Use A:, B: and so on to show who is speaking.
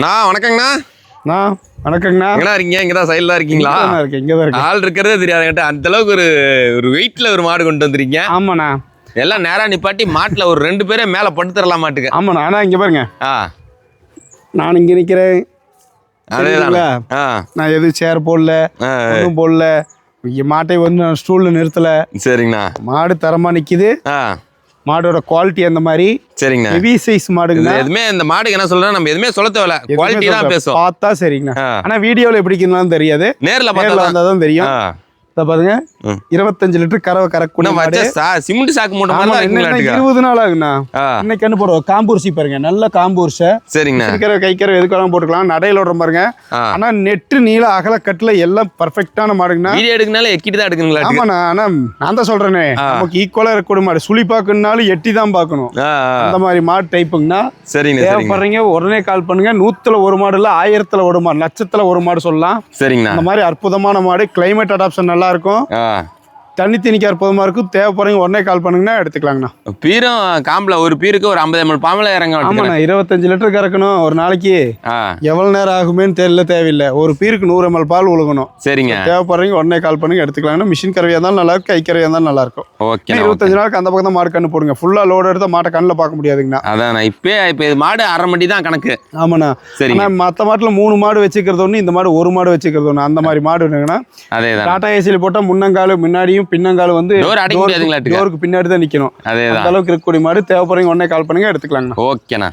A: வணக்கங்கண்ணா.
B: வணக்கங்கண்ணா.
A: எங்கண்ணா இருக்கீங்க? இங்கதான் சைடுல இருக்கீங்களா? ஆள் இருக்கிறதே தெரியாது. அந்த அளவுக்கு ஒரு வெயிட்ல ஒரு மாடு கொண்டு வந்துருக்கீங்க.
B: ஆமாண்ணா.
A: எல்லாம் நேரா நிப்பாட்டி மாட்டுல ஒரு 2 பேரே மேல படுத்துறலாம் மாட்டுக்கு.
B: ஆமாண்ணா. ஆனா இங்க பாருங்க,
A: ஆ
B: நான் இங்க நிக்கிறேன்.
A: அதேதான்.
B: நான் எதுவும் சேர் போடல, ஒன்றும் போடல. இங்க மாட்டை வந்து நான் ஸ்டூல்ல நிறுத்தல.
A: சரிங்கண்ணா.
B: மாடு தரமா நிக்குது. மாடோட குவாலிட்டி அந்த மாதிரி.
A: சரிங்கண்ணா.
B: ஹெவி சைஸ் மாடுங்க.
A: எதுவுமே இந்த மாடுக்கு என்ன சொல்றோம், நம்ம எதுவுமே சொல்ல தேவையில்ல, குவாலிட்டி தான் பேசும்.
B: பார்த்தா சரிங்கண்ணா. ஆனா வீடியோல எப்படி இருக்குன்னு தெரியாது,
A: நேர்ல
B: வந்தாதான் தெரியும். பாருங்க, 25 லிட்டர் கறவை கறக்கூடிய
A: சிமெண்ட் சாக்கு மூட்டை
B: 20 நாள் ஆகுண்ணா. இன்னைக்கு என்ன போடுவோம், காம்பூர்சி பாருங்க, நல்ல காம்பூர்ஸ்.
A: சரிங்கண்ணா.
B: கைக்கறவை எதுக்கு வேணாலும் போட்டுக்கலாம். நடையில ஓடுற பாருங்க. ஆனா நெட்டு நீள அகல கட்டுல எல்லாம் பர்ஃபெக்டான மாடுங்கண்ணா.
A: வீடியோ எடுக்கனால எக்கிட்டு தான் எடுக்கணுங்களா?
B: ஆமாண்ணா. ஆனா நான் தான் சொல்றேனே, நமக்கு ஈக்குவலா இருக்கக்கூடிய மாடு. சுழி பாக்கணும்னாலும் எட்டி தான் பாக்கணும். அந்த மாதிரி மாடு டைப்புங்கண்ணா.
A: சரிங்க.
B: தேவைப்படுறீங்க உடனே கால் பண்ணுங்க. 100ல ஒரு மாடு இல்ல, 1000ல ஒரு மாடு, லட்சத்துல ஒரு மாடு சொல்லலாம்.
A: சரிங்கண்ணா.
B: அந்த மாதிரி அற்புதமான மாடு. கிளைமேட் அடாப்ஷன் நல்லா இருக்கும். தண்ணி திணிக்க அற்புதமா இருக்கும். தேவைப்படுறீங்க உடனே கால் பண்ணுங்கன்னா எடுத்துக்கலாங்கண்ணா.
A: பீரும் காம்பல ஒரு பீருக்கு ஒரு 50 ml பாம்பல இறங்க.
B: ஆமாண்ணா. 25 லிட்டர் கறக்கணும் ஒரு நாளைக்கு. எவ்வளவு நேரம் ஆகுமேன்னு தெரியல, தேவையில்லை. ஒரு பீருக்கு 100 ml பால் உழுகணும்.
A: சரிங்க.
B: தேவைப்படுறீங்க உடனே கால் பண்ணுங்க எடுத்துக்கலாங்கண்ணா. மிஷின் கறவையா இருந்தாலும் நல்லா இருக்கும், கைக்கறவையா இருந்தாலும் நல்லா இருக்கும். 25 நாளுக்கு அந்த பக்கம் தான் மாடு கண்ணு போடுங்க. ஃபுல்லா லோடு எடுத்தா மாட்டை கண்ணில் பார்க்க முடியாதுங்கண்ணா.
A: அதான் இப்ப மாடு 1/2 மணி தான் கணக்கு.
B: ஆமாண்ணா. சரி. மற்ற மாட்டுல 3 மாடு வச்சுக்கிறது ஒண்ணு, இந்த மாடு 1 மாடு வச்சுக்கிறது ஒண்ணு. அந்த மாதிரி மாடு இருக்குங்கண்ணா. அதேதான். டாடா ஏசியில் போட்டா முன்னங்காலு முன்னாடியும் பின்னங்காலு வந்து டோருக்கு பின்னாடி தான் நிக்கணும். அந்த அளவுக்கு இருக்கக்கூடிய மாடு. தேவைப்படுறீங்க உடனே கால் பண்ணுங்க எடுத்துக்கலாங்கண்ணா.
A: ஓகேண்ணா.